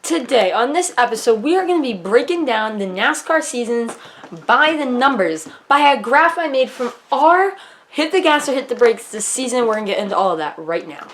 today on this episode, we are going to be breaking down the NASCAR seasons by the numbers, by a graph I made from our hit the gas or hit the brakes this season. We're going to get into all of that right now.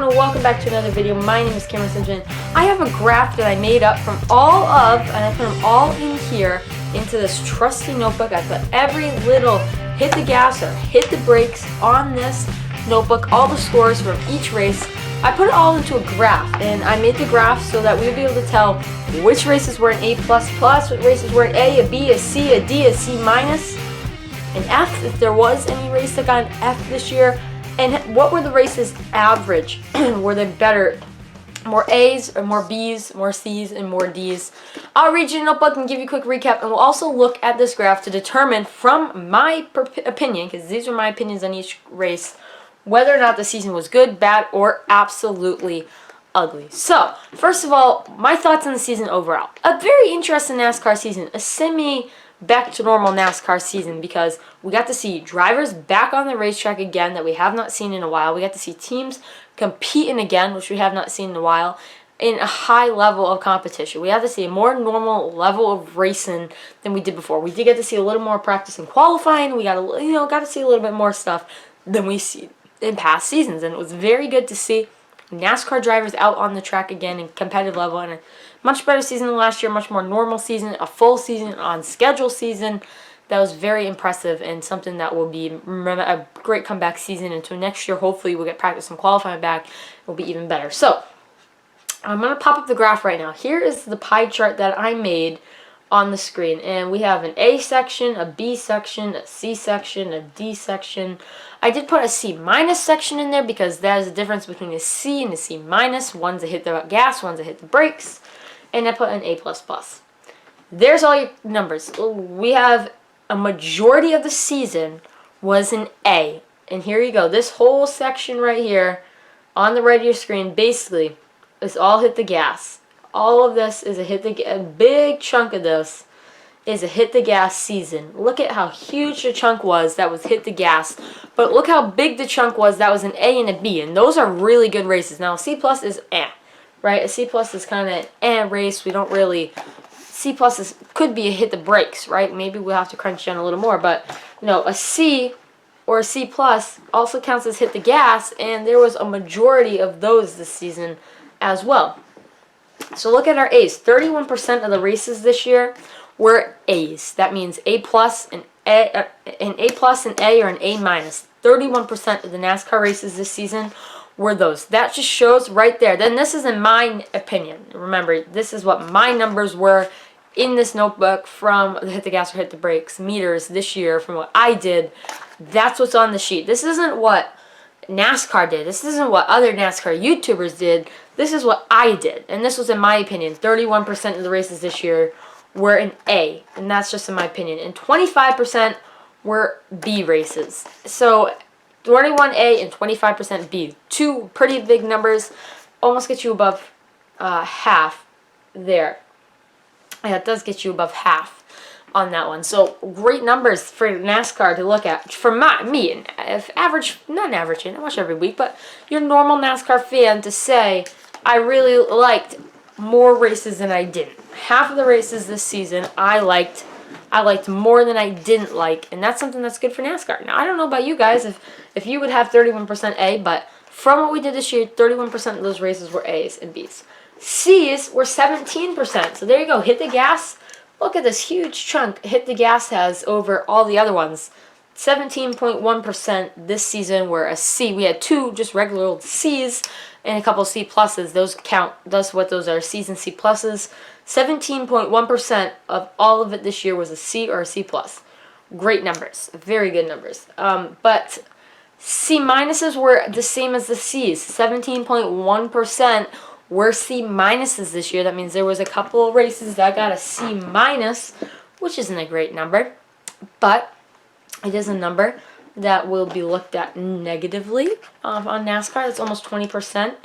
Welcome back to another video. My name is Cameron Simpson. I have a graph that I made up from all of, and I put them all in here into this trusty notebook. I put every little hit the gas or hit the brakes on this notebook, all the scores from each race. I put it all into a graph, and I made the graph so that we would be able to tell which races were an A++, what races were an A, a B, a C, a D, a C-, an F, if there was any race that got an F this year. And what were the races average? Were they better? More A's or more B's, more C's, and more D's? I'll read you a notebook and give you a quick recap, and we'll also look at this graph to determine from my opinion, because these are my opinions on each race, whether or not the season was good, bad, or absolutely ugly. So, first of all, my thoughts on the season overall. A very interesting NASCAR season, a back to normal NASCAR season, because we got to see drivers back on the racetrack again that we have not seen in a while. We got to see teams competing again, which we have not seen in a while, in a high level of competition. We had to see a more normal level of racing than we did before. We did get to see a little more practice in qualifying. We got to see a little bit more stuff than we see in past seasons, and it was very good to see NASCAR drivers out on the track again in competitive level, and a much better season than last year, much more normal season, a full season, on schedule season. That was very impressive and something that will be a great comeback season into next year. Hopefully we'll get practice and qualifying back. It will be even better. So I'm going to pop up the graph right now. Here is the pie chart that I made on the screen, and we have an A section, a B section, a C section, a D section. I did put a C- section in there because that is the difference between a C and a C-. One's a hit the gas, one's a hit the brakes, and I put an A++. There's all your numbers. We have a majority of the season was an A, and here you go. This whole section right here on the right of your screen basically is all hit the gas. All of this is a big chunk of this is a hit the gas season. Look at how huge the chunk was that was hit the gas, but look how big the chunk was that was an A and a B, and those are really good races. Now, C+ is right? A C+ is kind of an race. We don't really, C+ could be a hit the brakes, right? Maybe we'll have to crunch down a little more, but a C or a C+ also counts as hit the gas, and there was a majority of those this season as well. So look at our A's. 31% of the races this year were A's. That means A+, an A, an A, or an A-. 31% of the NASCAR races this season were those. That just shows right there. Then this is in my opinion. Remember, this is what my numbers were in this notebook from the hit the gas or hit the brakes meters this year from what I did. That's what's on the sheet. This isn't what NASCAR did. This isn't what other NASCAR YouTubers did. This is what I did, and this was in my opinion. 31% of the races this year were an A, and that's just in my opinion. And 25% were B races. So 21A and 25% B. Two pretty big numbers. Almost get you above half there. Yeah, it does get you above half on that one. So great numbers for NASCAR to look at. For me, and if average, not an average, I watch every week, but your normal NASCAR fan to say, I really liked more races than I didn't. Half of the races this season I liked more than I didn't like, and that's something that's good for NASCAR. Now, I don't know about you guys if you would have 31% A, but from what we did this year, 31% of those races were A's and B's. C's were 17%. So there you go. Hit the gas. Look at this huge chunk hit the gas has over all the other ones. 17.1% this season were a C. We had two just regular old C's and a couple C pluses. Those count. That's what those are, C's and C pluses. 17.1% of all of it this year was a C or a C plus. Great numbers. Very good numbers. But C minuses were the same as the C's. 17.1% were C minuses this year. That means there was a couple of races that got a C minus, which isn't a great number, but it is a number that will be looked at negatively on NASCAR. That's almost 20%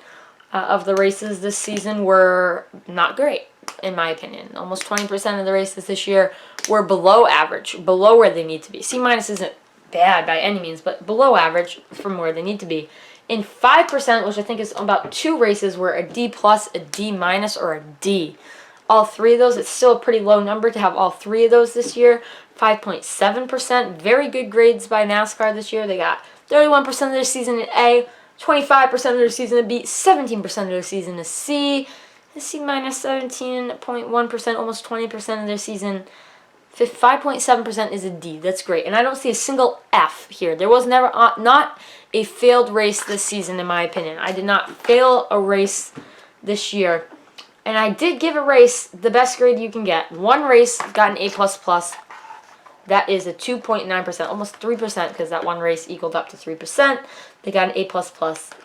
of the races this season were not great, in my opinion. Almost 20% of the races this year were below average, below where they need to be. C minus isn't bad by any means, but below average from where they need to be. In 5%, which I think is about 2 races, were a D plus, a D minus, or a D. All 3 of those, it's still a pretty low number to have all 3 of those this year. 5.7%, very good grades by NASCAR this year. They got 31% of their season in A, 25% of their season in B, 17% of their season in C, C minus 17.1%, almost 20% of their season. 5.7% is a D. That's great. And I don't see a single F here. There was never not a failed race this season, in my opinion. I did not fail a race this year. And I did give a race the best grade you can get. One race got an A++. That is a 2.9%, almost 3%, because that one race equaled up to 3%. They got an A++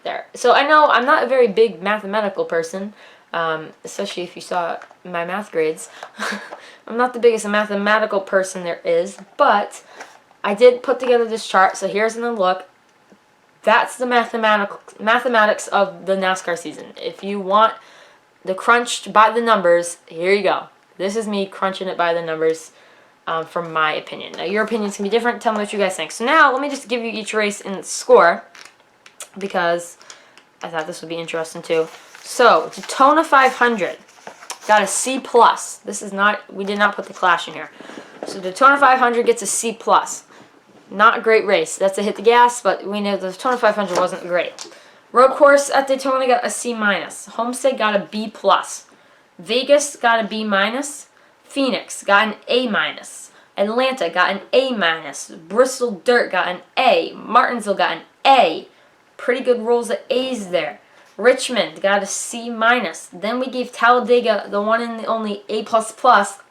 there. So I know I'm not a very big mathematical person, especially if you saw my math grades. I'm not the biggest mathematical person there is, but I did put together this chart, so here's a look. That's the mathematics of the NASCAR season. If you want the crunched by the numbers, here you go. This is me crunching it by the numbers from my opinion. Now, your opinions can be different. Tell me what you guys think. So now, let me just give you each race in score, because I thought this would be interesting too. So, Daytona 500 got a C+. This is not, we did not put the Clash in here. So, Daytona 500 gets a C+. Not a great race. That's a hit the gas, but we know the Daytona 500 wasn't great. Road course at Daytona got a C-. Homestead got a B+. Vegas got a B-. Phoenix got an A-. Atlanta got an A-. Bristol Dirt got an A. Martinsville got an A. Pretty good rolls of A's there. Richmond got a C-. Then we gave Talladega the one and the only A++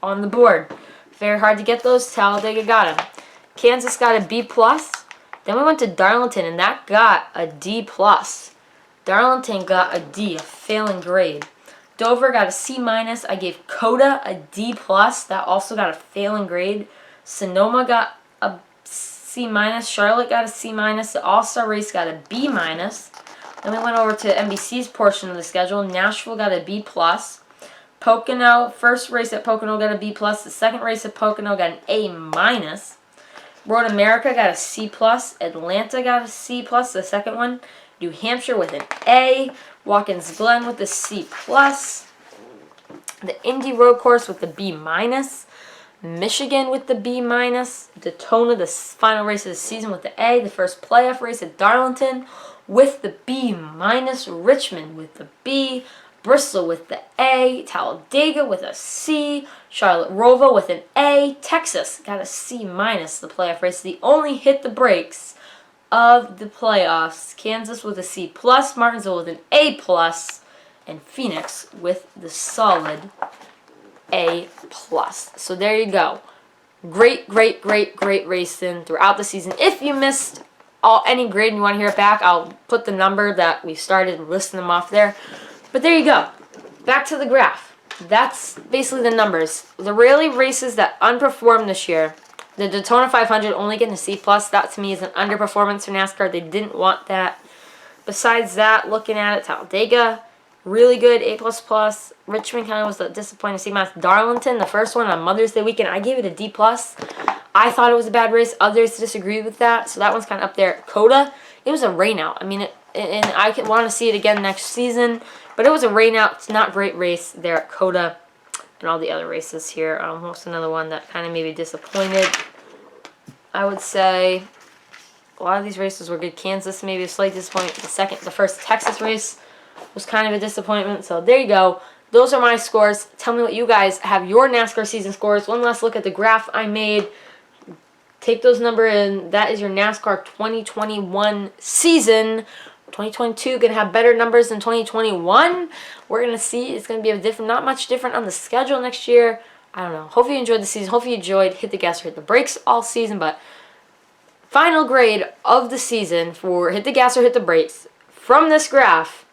on the board. Very hard to get those. Talladega got them. Kansas got a B+. Then we went to Darlington, and that got a D+. Darlington got a D, a failing grade. Dover got a C-. I gave Coda a D+. That also got a failing grade. Sonoma got a C-. Charlotte got a C-. The All-Star race got a B-. Then we went over to NBC's portion of the schedule. Nashville got a B+. Pocono, first race at Pocono got a B+. The second race at Pocono got an A-. Road America got a C+. Atlanta got a C+, the second one. New Hampshire with an A. Watkins Glen with a C+. The Indy Road Course with the B-. Michigan with the B-. Daytona, the final race of the season, with the A. The first playoff race at Darlington with the B-. Richmond with the B. Bristol with the A. Talladega with a C. Charlotte Roval with an A. Texas got a C-, the playoff race. They only hit the brakes of the playoffs. Kansas with a C+, Martinsville with an A+, and Phoenix with the solid A+. So there you go. Great racing throughout the season. If you missed any grade and you want to hear it back, I'll put the number that we started listing them off there. But there you go. Back to the graph. That's basically the numbers. The really races that underperformed this year, the Daytona 500 only getting a C+, that to me is an underperformance for NASCAR. They didn't want that. Besides that, looking at it, Talladega, really good, A++. Richmond kind of was a disappointing C-. Darlington, the first one on Mother's Day weekend, I gave it a D+. I thought it was a bad race. Others disagreed with that, so that one's kind of up there. Coda, it was a rainout. I mean, and I want to see it again next season, but it was a rainout. It's not a great race there at Coda. And all the other races here. What's another one that kind of maybe disappointed? I would say a lot of these races were good. Kansas maybe a slight disappointment. The first Texas race was kind of a disappointment. So there you go. Those are my scores. Tell me what you guys have your NASCAR season scores. One last look at the graph I made. Take those numbers in. That is your NASCAR 2021 season. 2022 going to have better numbers than 2021. We're going to see. It's going to be a different, not much different on the schedule next year. I don't know. Hopefully you enjoyed the season. Hopefully you enjoyed Hit the Gas or Hit the Brakes all season. But final grade of the season for Hit the Gas or Hit the Brakes from this graph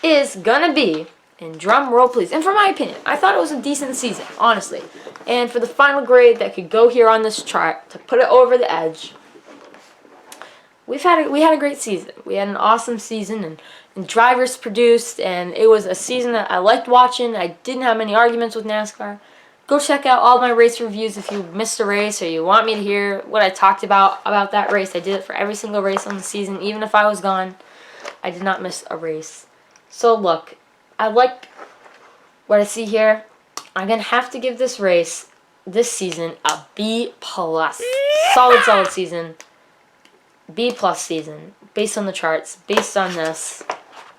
is gonna be, and drum roll please, and for my opinion, I thought it was a decent season, honestly. And for the final grade that could go here on this chart to put it over the edge, we had a great season. We had an awesome season, and drivers produced, and it was a season that I liked watching. I didn't have many arguments with NASCAR. Go check out all my race reviews if you missed a race or you want me to hear what I talked about that race. I did it for every single race on the season, even if I was gone. I did not miss a race. So look, I like what I see here. I'm going to have to give this race, this season, a B+. Solid season. B+ season. Based on the charts, based on this,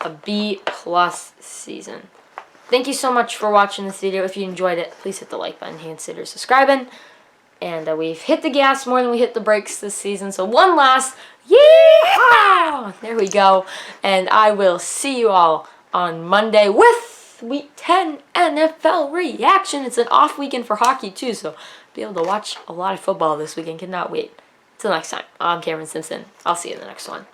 a B+ season. Thank you so much for watching this video. If you enjoyed it, please hit the like button and consider subscribing. And we've hit the gas more than we hit the brakes this season. So one last yeehaw! There we go. And I will see you all on Monday with Week 10 NFL reaction. It's an off weekend for hockey too, so be able to watch a lot of football this weekend. Cannot wait. Till next time, I'm Cameron Simpson. I'll see you in the next one.